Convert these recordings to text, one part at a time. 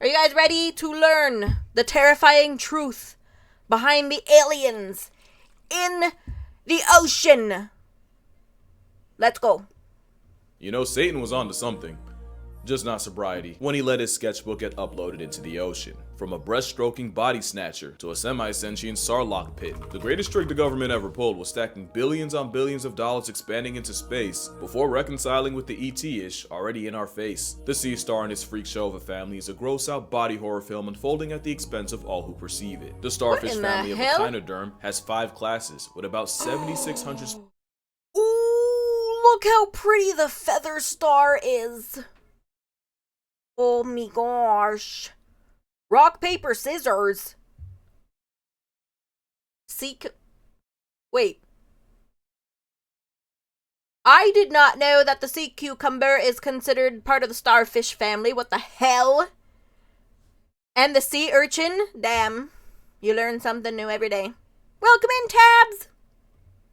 Are you guys ready to learn the terrifying truth behind the aliens in the ocean? Let's go. You know, Satan was onto something. Just not sobriety, when he let his sketchbook get uploaded into the ocean. From a breaststroking body snatcher to a semi-sentient sarlacc pit, the greatest trick the government ever pulled was stacking billions on billions of dollars expanding into space before reconciling with the ET-ish already in our face. The Sea Star and his freak show of a family is a gross-out body horror film unfolding at the expense of all who perceive it. The Starfish family of echinoderm has 5 classes with about 7,600 Ooh, look how pretty the feather star is. Oh my gosh. Rock, paper, scissors. Wait. I did not know that the sea cucumber is considered part of the starfish family. What the hell? And the sea urchin? Damn. You learn something new every day. Welcome in, Tabs!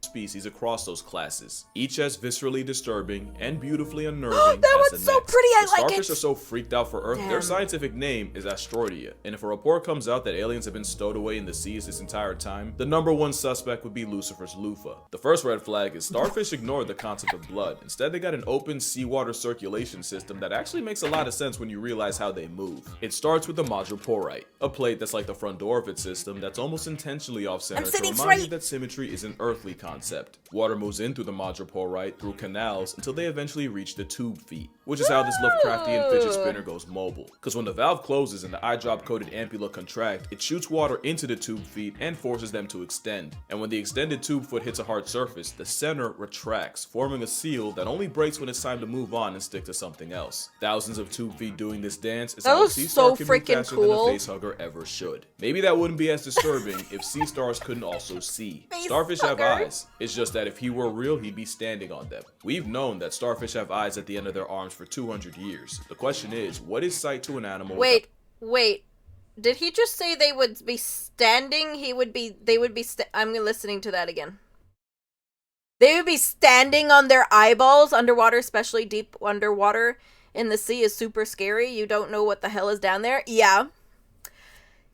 species across those classes, each as viscerally disturbing and beautifully unnerving that as one's the so next. pretty, I the like starfish it. are so freaked out for Earth, Damn. Their scientific name is Asteroidea, and if a report comes out that aliens have been stowed away in the seas this entire time, the #1 suspect would be Lucifer's loofah. The first red flag is starfish ignored the concept of blood. Instead, they got an open seawater circulation system that actually makes a lot of sense when you realize how they move. It starts with the madreporite, a plate that's like the front door of its system that's almost intentionally off-center to remind you that symmetry is an earthly concept. Water moves in through the madreporite through canals until they eventually reach the tube feet, which is how this Lovecraftian fidget spinner goes mobile. Because when the valve closes and the eye drop coated ampulla contract, it shoots water into the tube feet and forces them to extend. And when the extended tube foot hits a hard surface, the center retracts, forming a seal that only breaks when it's time to move on and stick to something else. Thousands of tube feet doing this dance is how a sea star can move faster than a facehugger ever should. Maybe that wouldn't be as disturbing if sea stars couldn't also see. Starfish have eyes. It's just that if he were real, he'd be standing on them. We've known that starfish have eyes at the end of their arms for 200 years. The question is, what is sight to an animal? Wait. Did he just say they would be standing? I'm listening to that again. They would be standing on their eyeballs underwater, especially deep underwater in the sea is super scary. You don't know what the hell is down there. Yeah,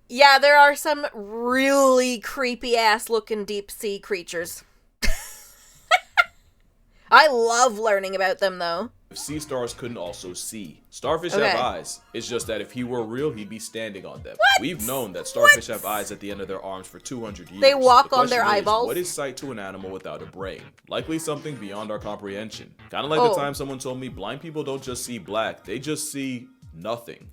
there are some really creepy ass looking deep sea creatures. I love learning about them though. If sea stars couldn't also see. Starfish have eyes. It's just that if he were real, he'd be standing on them. What? We've known that starfish have eyes at the end of their arms for 200 years. They walk on their eyeballs. What is sight to an animal without a brain? Likely something beyond our comprehension. Kind of like the time someone told me blind people don't just see black, they just see nothing.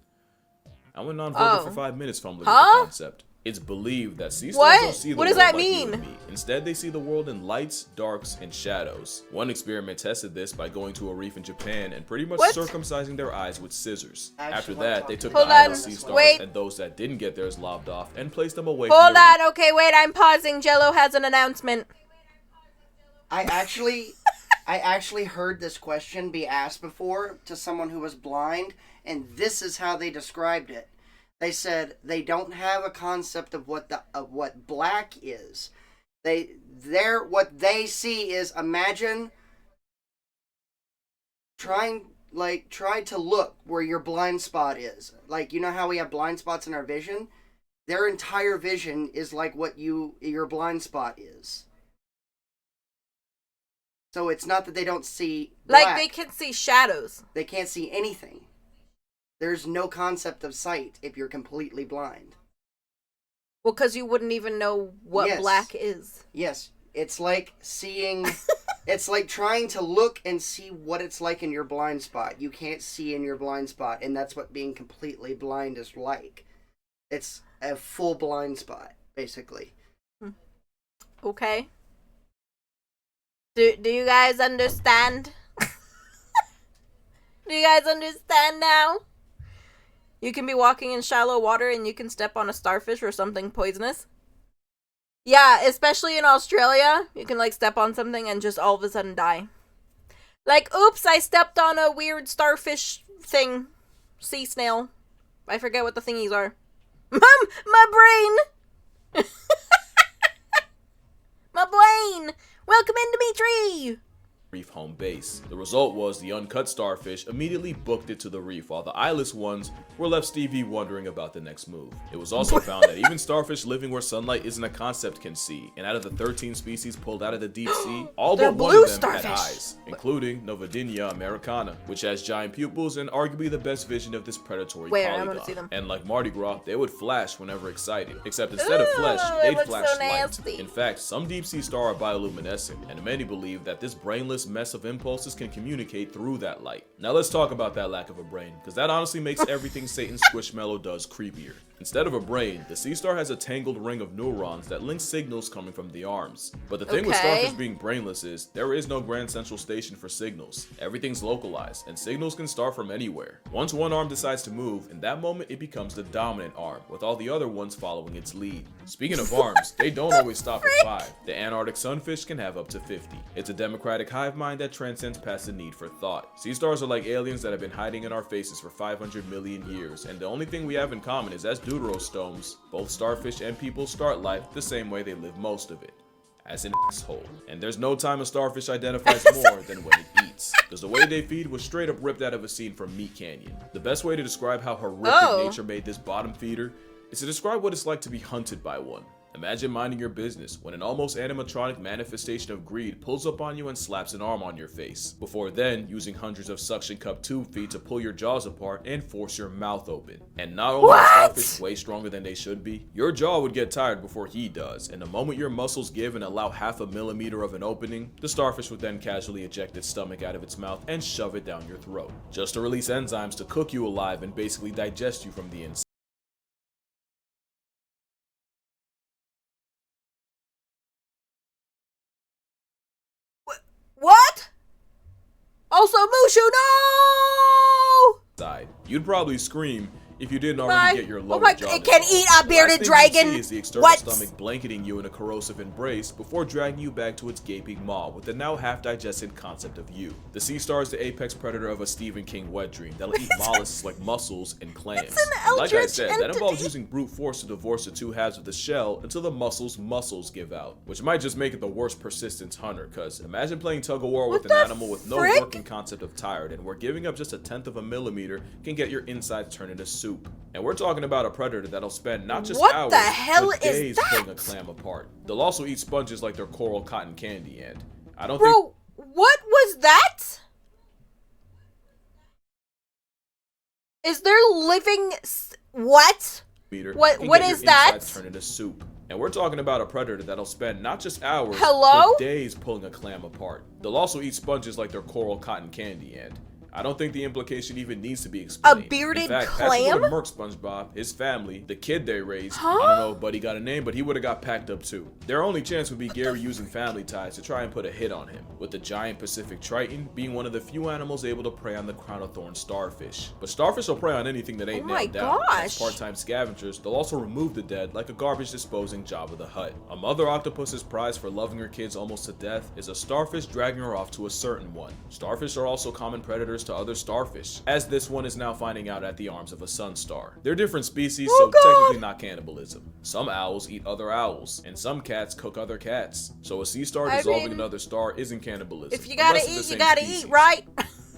I went non-verbal for 5 minutes fumbling with the concept. It's believed that sea stars don't see the world like you and me. Instead, they see the world in lights, darks, and shadows. One experiment tested this by going to a reef in Japan and pretty much circumcising their eyes with scissors. After that, they took the eyes of sea stars and those that didn't get theirs lobbed off and placed them away from the reef. Okay, wait, I'm pausing. Jello has an announcement. I actually heard this question be asked before to someone who was blind, and this is how they described it. They said they don't have a concept of what black is. What they see is, imagine try to look where your blind spot is. Like, you know how we have blind spots in our vision? Their entire vision is like what your blind spot is. So it's not that they don't see black. Like, they can see shadows. They can't see anything. There's no concept of sight if you're completely blind. Well, because you wouldn't even know what black is. Yes. It's like seeing... it's like trying to look and see what it's like in your blind spot. You can't see in your blind spot, and that's what being completely blind is like. It's a full blind spot, basically. Okay. Do you guys understand? Do you guys understand now? You can be walking in shallow water and you can step on a starfish or something poisonous. Yeah, especially in Australia, you can like step on something and just all of a sudden die. Like, oops, I stepped on a weird starfish thing. Sea snail. I forget what the thingies are. Mom, my brain! My brain! Welcome in, Dimitri! reef home base. The result was the uncut starfish immediately booked it to the reef, while the eyeless ones were left Stevie wondering about the next move. It was also found that even starfish living where sunlight isn't a concept can see, and out of the 13 species pulled out of the deep sea, all but one of them had eyes, including Novadynia americana, which has giant pupils and arguably the best vision of this predatory polygon. I'm gonna see them. And like Mardi Gras, they would flash whenever excited, except instead of flesh, they'd flash so light. nasty. In fact, some deep sea stars are bioluminescent, and many believe that this brainless mess of impulses can communicate through that light. Now let's talk about that lack of a brain, because that honestly makes everything Satan Squishmallow does creepier. Instead of a brain, the sea star has a tangled ring of neurons that link signals coming from the arms. But the thing with starfish being brainless is, there is no grand central station for signals. Everything's localized, and signals can start from anywhere. Once one arm decides to move, in that moment it becomes the dominant arm, with all the other ones following its lead. Speaking of arms, they don't always stop at 5. The Antarctic sunfish can have up to 50. It's a democratic hive mind that transcends past the need for thought. Sea stars are like aliens that have been hiding in our faces for 500 million years, and the only thing we have in common is as deuterostomes, both starfish and people start life the same way they live most of it, as an asshole. And there's no time a starfish identifies more than when it eats, because the way they feed was straight up ripped out of a scene from Meat Canyon. The best way to describe how horrific nature made this bottom feeder is to describe what it's like to be hunted by one. Imagine minding your business when an almost animatronic manifestation of greed pulls up on you and slaps an arm on your face, before then using hundreds of suction cup tube feet to pull your jaws apart and force your mouth open. And not only are starfish way stronger than they should be, your jaw would get tired before he does, and the moment your muscles give and allow half a millimeter of an opening, the starfish would then casually eject its stomach out of its mouth and shove it down your throat, just to release enzymes to cook you alive and basically digest you from the inside. What? Also, Mushu, no! You'd probably scream if you didn't already get your lower jaw. It can eat a bearded dragon. Is the external stomach blanketing you in a corrosive embrace before dragging you back to its gaping maw with the now half-digested concept of you. The sea star is the apex predator of a Stephen King wet dream that'll eat mollusks like mussels and clams. Like I said, that involves using brute force to divorce the two halves of the shell until the muscles give out, which might just make it the worst persistence hunter, cause imagine playing tug-of-war with an animal with no working concept of tired, and where giving up just a 1/10 of a millimeter can get your insides turned into soup. And we're talking about a predator that'll spend not just hours, but days pulling a clam apart. They'll also eat sponges like they're coral cotton candy, and I don't think— Bro, what was that? Is there living what? What is that? Turn into soup. And we're talking about a predator that'll spend not just hours, but days pulling a clam apart. They'll also eat sponges like they're coral cotton candy, and I don't think the implication even needs to be explained. A bearded In fact, clam? Patrick Merc SpongeBob, his family, the kid they raised, I don't know if Buddy got a name, but he would have got packed up too. Their only chance would be Gary using family ties to try and put a hit on him, with the giant Pacific Triton being one of the few animals able to prey on the crown of thorns starfish. But starfish will prey on anything that ain't nailed down. As part-time scavengers, they'll also remove the dead like a garbage disposing Jabba the Hutt. A mother octopus's prize for loving her kids almost to death is a starfish dragging her off to a certain one. Starfish are also common predators to other starfish, as this one is now finding out at the arms of a sun star. They're different species, so technically not cannibalism. Some owls eat other owls, and some cats cook other cats. So a sea star dissolving another star isn't cannibalism. If you gotta eat, you gotta eat, right?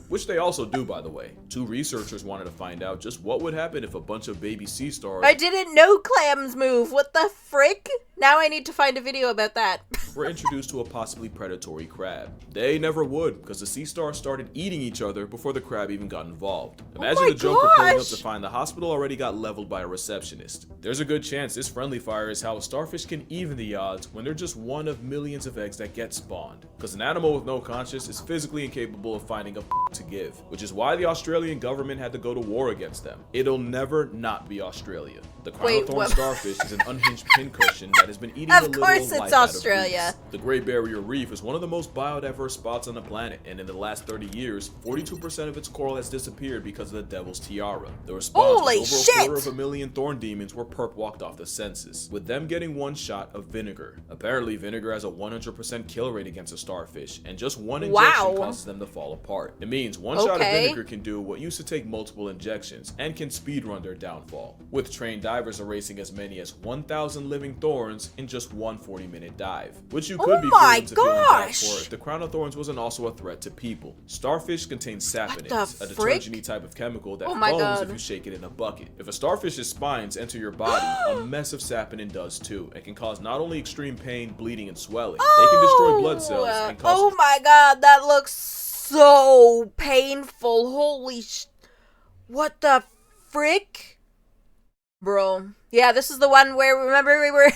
Which they also do, by the way. 2 researchers wanted to find out just what would happen if a bunch of baby sea stars— I didn't know clams move. What the frick? Now I need to find a video about that. were introduced to a possibly predatory crab. They never would, because the sea stars started eating each other before the crab even got involved. Imagine the Joker pulling up to find the hospital already got leveled by a receptionist. There's a good chance this friendly fire is how a starfish can even the odds when they're just one of millions of eggs that get spawned. Because an animal with no conscience is physically incapable of finding a to give, which is why the Australian government had to go to war against them. It'll never not be Australia. The crown of thorn starfish is an unhinged pincushion that has been eating the literal life out of reefs. The Great Barrier Reef is one of the most biodiverse spots on the planet, and in the last 30 years, 42% of its coral has disappeared because of the Devil's Tiara. The response was over 250,000 thorn demons were perp walked off the census, with them getting one shot of vinegar. Apparently, vinegar has a 100% kill rate against a starfish, and just one injection causes them to fall apart. It means means one shot of Okay. vinegar can do what used to take multiple injections and can speedrun their downfall, with trained divers erasing as many as 1,000 living thorns in just one 40-minute dive, which you could be my feelings of feeling bad gosh. for if the crown of thorns wasn't also a threat to people. Starfish contains saponins, the a frick? detergent-y type of chemical that Oh my foams God. if you shake it in a bucket. If a starfish's spines enter your body, a mess of saponin does too, and can cause not only extreme pain, bleeding, and swelling, they can destroy blood cells and cause Oh my god, that looks so painful. Holy what the frick? Bro. Yeah, this is the one where, remember we were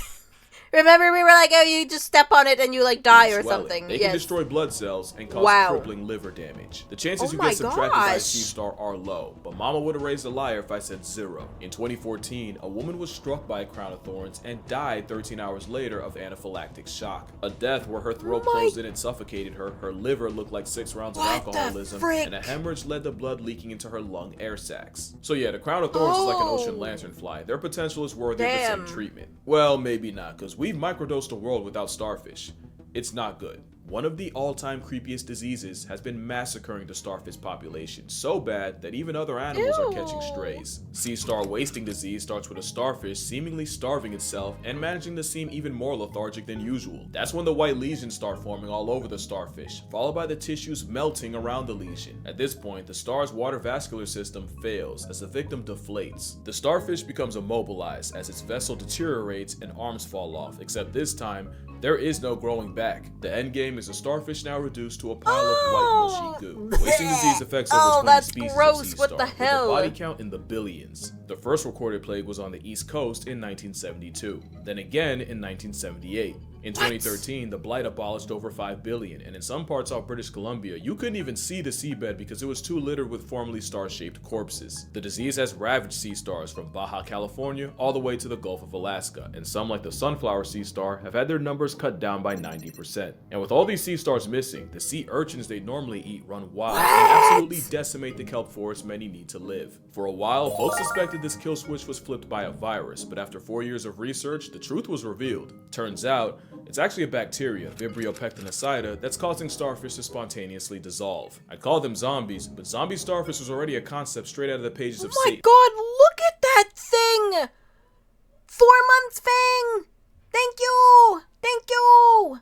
like, oh, you just step on it and you like die or swelling. something. They Yes. can destroy blood cells and cause Wow. crippling liver damage. The chances Oh you my get subtracted by a gosh. sea star are low, but mama would have raised a liar if I said 0. In 2014, a woman was struck by a crown of thorns and died 13 hours later of anaphylactic shock. A death where her throat closed in and suffocated her, her liver looked like 6 rounds of What the alcoholism, frick? and a hemorrhage led to blood leaking into her lung air sacs. So yeah, the crown of thorns is like an ocean lanternfly. Their potential is worthy of the Damn. same treatment. Well, maybe not, because we've microdosed a world without starfish. It's not good. One of the all-time creepiest diseases has been massacring the starfish population so bad that even other animals are catching strays. Sea star wasting disease starts with a starfish seemingly starving itself and managing to seem even more lethargic than usual. That's when the white lesions start forming all over the starfish, followed by the tissues melting around the lesion. At this point, the star's water vascular system fails as the victim deflates. The starfish becomes immobilized as its vessel deteriorates and arms fall off, except this time, there is no growing back. The end game is the starfish now reduced to a pile of white mushy goo. Wasting disease affects over 20 that's species gross. of sea What star, the with a hell? body count in the billions. The first recorded plague was on the East Coast in 1972, then again in 1978. In 2013, the blight abolished over 5 billion, and in some parts of British Columbia, you couldn't even see the seabed because it was too littered with formerly star-shaped corpses. The disease has ravaged sea stars from Baja California all the way to the Gulf of Alaska, and some like the sunflower sea star have had their numbers cut down by 90%. And with all these sea stars missing, the sea urchins they normally eat run wild and absolutely decimate the kelp forest many need to live. For a while, folks suspected this kill switch was flipped by a virus, but after 4 years of research, the truth was revealed. Turns out, it's actually a bacteria, Vibrio pectinacida, that's causing starfish to spontaneously dissolve. I'd call them zombies, but zombie starfish was already a concept straight out of the pages of Oh my Satan. god, look at that thing! 4 months thing! Thank you! Thank you!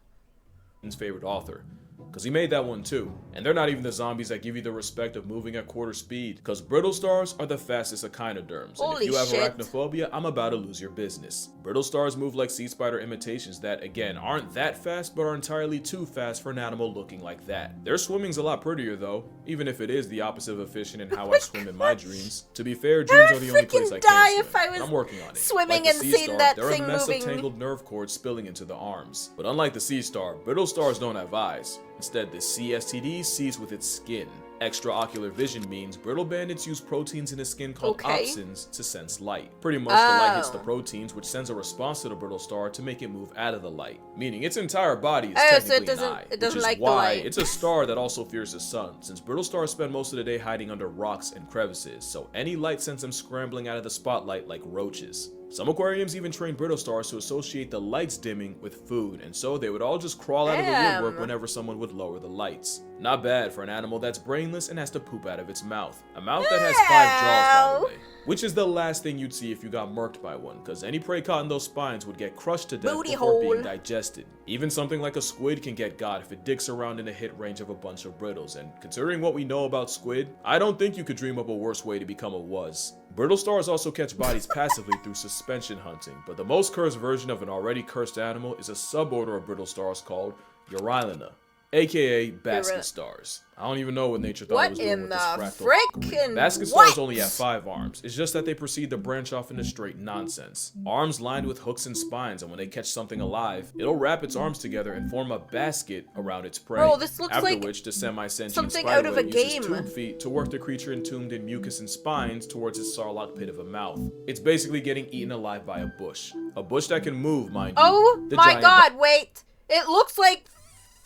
Satan's favorite author. Because he made that one too. And they're not even the zombies that give you the respect of moving at quarter speed. Because brittle stars are the fastest echinoderms. And if Holy you have shit. arachnophobia, I'm about to lose your business. Brittle stars move like sea spider imitations that, again, aren't that fast, but are entirely too fast for an animal looking like that. Their swimming's a lot prettier though, even if it is the opposite of efficient in how I swim in my dreams. To be fair, dreams are the only place I freaking die can if swim. I was but I'm working on it. swimming Like and the sea seeing star, that they're thing a mess moving. of tangled nerve cords spilling into the arms. But unlike the sea star, brittle stars don't have eyes. Instead, the CSTD sees with its skin. Extraocular vision means brittle bandits use proteins in the skin called opsins to sense light. Pretty much the light hits the proteins, which sends a response to the brittle star to make it move out of the light. Meaning its entire body is Oh, so technically it doesn't- an eye, it doesn't which is like the why light. it's a star that also fears the sun, since brittle stars spend most of the day hiding under rocks and crevices, so any light sends them scrambling out of the spotlight like roaches. Some aquariums even train brittle stars to associate the lights dimming with food, and so they would all just crawl out of the woodwork Damn. whenever someone would lower the lights. Not bad for an animal that's brainless and has to poop out of its mouth. A mouth that has 5 jaws, by the way. Which is the last thing you'd see if you got murked by one, because any prey caught in those spines would get crushed to death Booty before hole. being digested. Even something like a squid can get got if it dicks around in the hit range of a bunch of brittles, and considering what we know about squid, I don't think you could dream up a worse way to become a wuzz. Brittle stars also catch bodies passively through suspension hunting, but the most cursed version of an already cursed animal is a suborder of brittle stars called Eurylina, aka basket stars. I don't even know what nature thought it What was doing in with the this fractal. frickin' Basket what? stars only have 5 arms. It's just that they proceed to branch off into straight nonsense. Arms lined with hooks and spines, and when they catch something alive, it'll wrap its arms together and form a basket around its prey. Bro, this looks After like which the semi-sentient something out of a spiderweb uses game. tube feet to work the creature entombed in mucus and spines towards its sarlacc pit of a mouth. It's basically getting eaten alive by a bush. A bush that can move, mind you. Oh The my giant god, wait. It looks like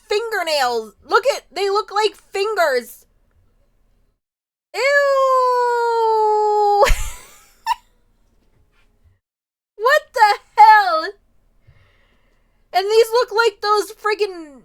fingernails. They look like fingers. Ew. What the hell? And these look like those friggin',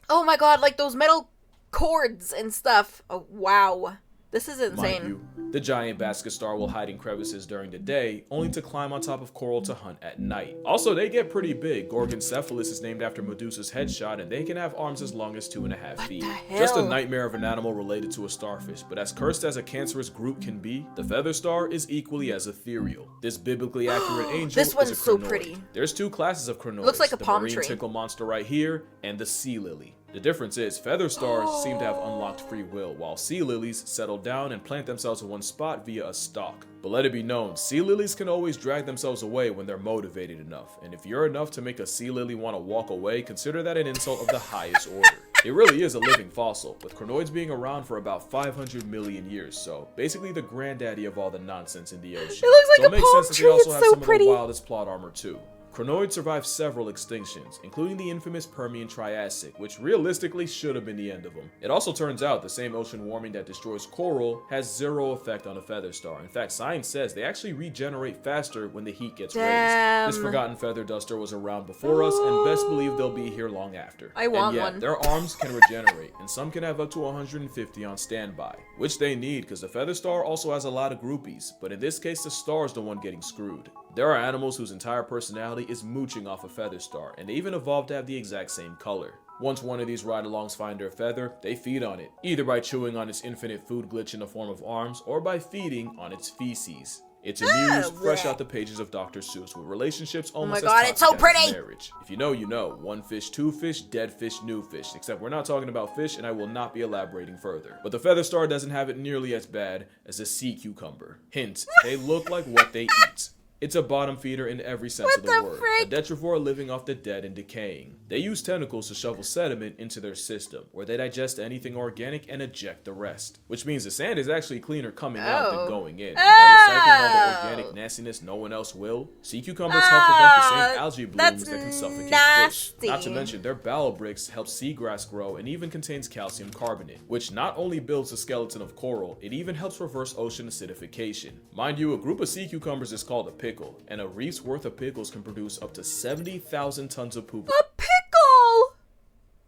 oh my god, like those metal cords and stuff. Oh, wow. This is insane. Mind you, the giant basket star will hide in crevices during the day, only to climb on top of coral to hunt at night. Also, they get pretty big. Gorgoncephalus is named after Medusa's headshot, and they can have arms as long as 2.5 feet. Just a nightmare of an animal related to a starfish, but as cursed as a cancerous group can be, the feather star is equally as ethereal. This biblically accurate angel This one's is a so crinoid. pretty. There's two classes of crinoids. Looks like a the palm marine tree. tickle monster right here, and the sea lily. The difference is, feather stars seem to have unlocked free will, while sea lilies settle down and plant themselves in one spot via a stalk. But let it be known, sea lilies can always drag themselves away when they're motivated enough, and if you're enough to make a sea lily want to walk away, consider that an insult of the highest order. It really is a living fossil, with crinoids being around for about 500 million years, so basically the granddaddy of all the nonsense in the ocean. It looks like so a it makes palm sense that tree, they also it's have so some pretty. of the wildest plot armor too. Crinoids survived several extinctions, including the infamous Permian Triassic, which realistically should have been the end of them. It also turns out the same ocean warming that destroys coral has zero effect on a feather star. In fact, science says they actually regenerate faster when the heat gets Damn. raised. This forgotten feather duster was around before us, and best believe they'll be here long after. I want and yeah, one. their arms can regenerate, and some can have up to 150 on standby, which they need because the feather star also has a lot of groupies, but in this case the star's the one getting screwed. There are animals whose entire personality is mooching off a feather star, and they even evolved to have the exact same color. Once one of these ride-alongs find their feather, they feed on it, either by chewing on its infinite food glitch in the form of arms, or by feeding on its feces. It's a muse fresh out the pages of Dr. Seuss with relationships almost God, as it's so toxic as pretty! marriage. If you know, you know. One fish, two fish, dead fish, new fish. Except we're not talking about fish, and I will not be elaborating further. But the feather star doesn't have it nearly as bad as a sea cucumber. Hint, they look like what they eat. It's a bottom feeder in every sense of the the word, frick? a detrivore living off the dead and decaying. They use tentacles to shovel sediment into their system, where they digest anything organic and eject the rest. Which means the sand is actually cleaner coming out than going in. And by recycling all the organic nastiness no one else will, sea cucumbers help prevent the same algae blooms that can suffocate fish. Not to mention, their bowel bricks help seagrass grow and even contains calcium carbonate, which not only builds the skeleton of coral, it even helps reverse ocean acidification. Mind you, a group of sea cucumbers is called a pickle, and a reef's worth of pickles can produce up to 70,000 tons of poop. A pickle!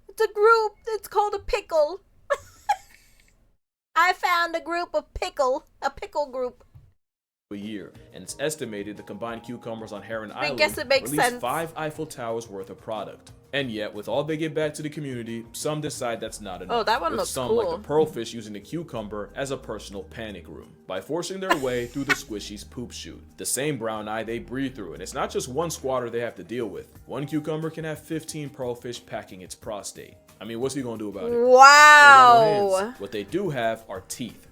It's a group. It's called a pickle. I found a group of a pickle group. A year, and it's estimated the combined cucumbers on Heron Island guess it makes release sense. 5 Eiffel Towers worth of product. And yet, with all they give back to the community, some decide that's not enough. Oh, that one with looks some, cool. like the pearlfish, using the cucumber as a personal panic room by forcing their way through the squishy's poop chute. The same brown eye they breathe through, and it's not just one squatter they have to deal with. One cucumber can have 15 pearlfish packing its prostate. I mean, what's he gonna do about it? Wow. What they do have are teeth.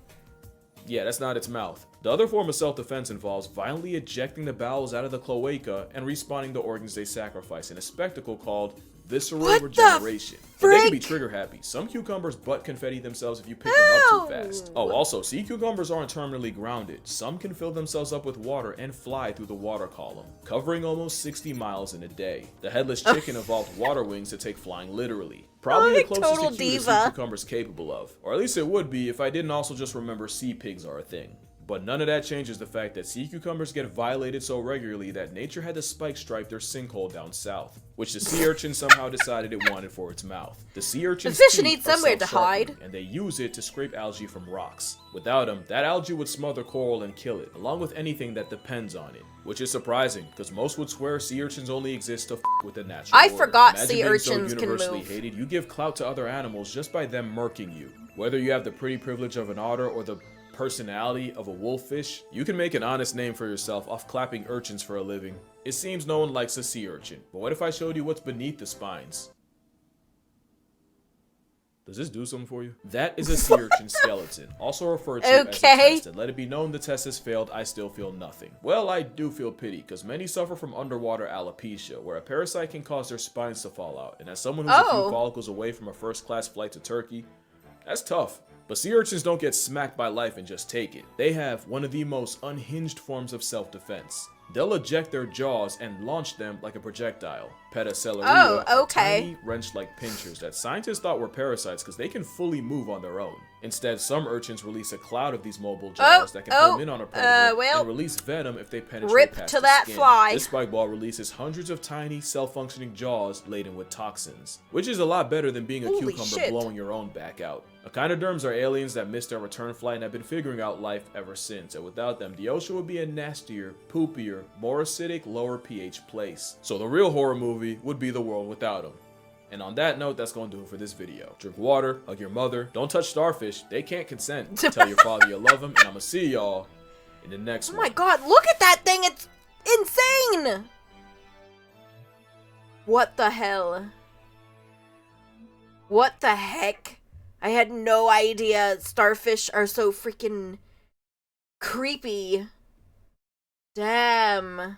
Yeah, that's not its mouth. The other form of self-defense involves violently ejecting the bowels out of the cloaca and respawning the organs they sacrifice in a spectacle called visceral What the regeneration. But they can be frick? trigger happy. Some cucumbers butt confetti themselves if you pick them up too fast. Oh, also, sea cucumbers aren't terminally grounded. Some can fill themselves up with water and fly through the water column, covering almost 60 miles in a day. The headless chicken evolved water wings to take flying literally. Probably the like closest total to cute a sea diva. cucumber's capable of. Or at least it would be if I didn't also just remember sea pigs are a thing. But none of that changes the fact that sea cucumbers get violated so regularly that nature had to spike stripe their sinkhole down south, which the sea urchin somehow decided it wanted for its mouth. The sea urchin's The fish teeth needs are somewhere to self-sharpening, hide. and they use it to scrape algae from rocks. Without them, that algae would smother coral and kill it, along with anything that depends on it. Which is surprising, because most would swear sea urchins only exist to f with the natural I order. forgot Imagine sea being urchins so can universally move. hated, you give clout to other animals just by them murking you. Whether you have the pretty privilege of an otter or the personality of a wolffish, you can make an honest name for yourself off clapping urchins for a living. It seems no one likes a sea urchin, but what if I showed you what's beneath the spines? Does this do something for you? That is a sea urchin skeleton, also referred to as a test, and let it be known the test has failed, I still feel nothing. Well, I do feel pity, because many suffer from underwater alopecia, where a parasite can cause their spines to fall out, and as someone who's a few follicles away from a first-class flight to Turkey, that's tough. But sea urchins don't get smacked by life and just take it. They have one of the most unhinged forms of self-defense. They'll eject their jaws and launch them like a projectile. Pedicellariida Oh, are okay. tiny, wrench-like pinchers that scientists thought were parasites because they can fully move on their own. Instead, some urchins release a cloud of these mobile jaws that can home in on a predator well, and release venom if they penetrate rip past to the that skin. fly. This spike ball releases hundreds of tiny, self-functioning jaws laden with toxins, which is a lot better than being a Holy cucumber shit. blowing your own back out. Echinoderms are aliens that missed their return flight and have been figuring out life ever since, and without them, the ocean would be a nastier, poopier, more acidic, lower pH place. So the real horror movie would be the world without them. And on that note, that's going to do it for this video. Drink water, hug your mother, don't touch starfish, they can't consent. Tell your father you love him, and I'm gonna see y'all in the next one. Oh my god, look at that thing! It's insane! What the hell? What the heck? I had no idea starfish are so freaking creepy. Damn.